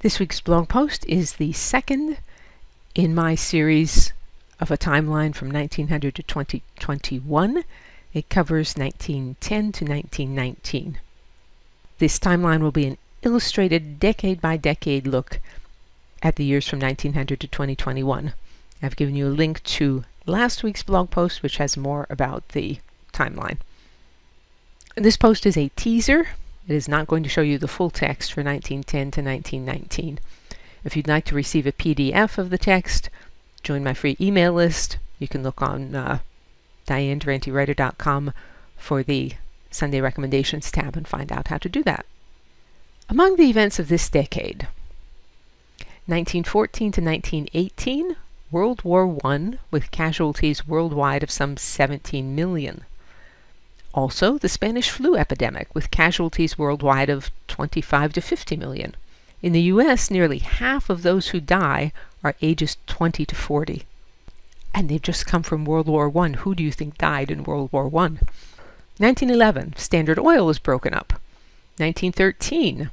This week's blog post is the second in my series of a timeline from 1900 to 2021. It covers 1910 to 1919. This timeline will be an illustrated decade-by-decade look at the years from 1900 to 2021. I've given you a link to last week's blog post, which has more about the timeline. This post is a teaser. It is not going to show you the full text for 1910 to 1919. If you'd like to receive a PDF of the text, join my free email list. You can look on DianeDurantewriter.com for the Sunday Recommendations tab and find out how to do that. Among the events of this decade, 1914 to 1918, World War I, with casualties worldwide of some 17 million. Also, the Spanish flu epidemic, with casualties worldwide of 25 to 50 million. In the US, nearly half of those who die are ages 20 to 40. And they've just come from World War I. Who do you think died in World War I? 1911, Standard Oil was broken up. 1913,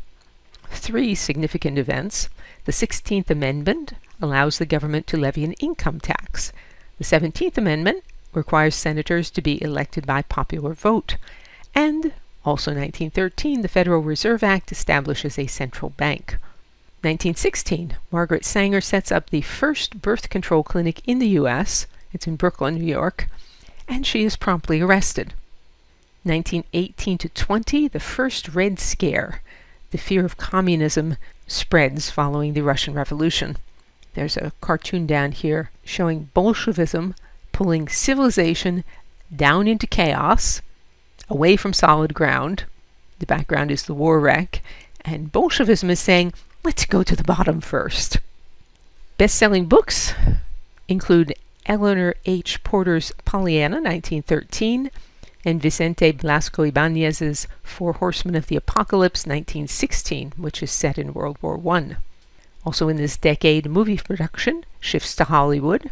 three significant events. The 16th Amendment allows the government to levy an income tax. The 17th Amendment requires senators to be elected by popular vote. And also 1913, the Federal Reserve Act establishes a central bank. 1916, Margaret Sanger sets up the first birth control clinic in the U.S. It's in Brooklyn, New York, and she is promptly arrested. 1918 to 20, the first Red Scare. The fear of communism spreads following the Russian Revolution. There's a cartoon down here showing Bolshevism pulling civilization down into chaos, away from solid ground. The background is the war wreck, and Bolshevism is saying, let's go to the bottom first. Best-selling books include Eleanor H. Porter's Pollyanna, 1913, and Vicente Blasco Ibanez's Four Horsemen of the Apocalypse, 1916, which is set in World War I. Also in this decade, movie production shifts to Hollywood.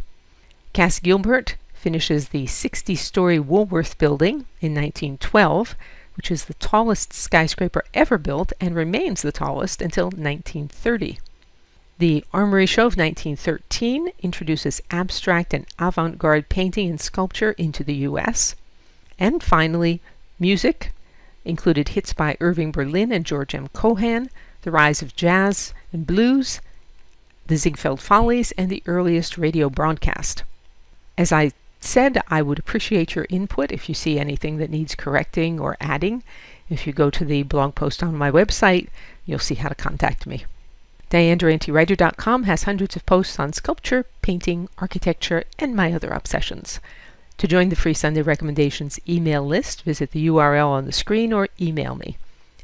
Cass Gilbert finishes the 60-story Woolworth building in 1912, which is the tallest skyscraper ever built and remains the tallest until 1930. The Armory Show of 1913 introduces abstract and avant-garde painting and sculpture into the U.S. And finally, music included hits by Irving Berlin and George M. Cohan, the rise of jazz and blues, the Ziegfeld Follies, and the earliest radio broadcast. As I said, I would appreciate your input if you see anything that needs correcting or adding. If you go to the blog post on my website, you'll see how to contact me. DianeDurantewriter.com has hundreds of posts on sculpture, painting, architecture, and my other obsessions. To join the free Sunday Recommendations email list, visit the URL on the screen or email me.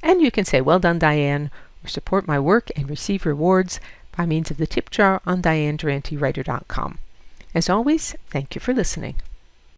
And you can say, well done, Diane, or support my work and receive rewards by means of the tip jar on DianeDurantewriter.com. As always, thank you for listening.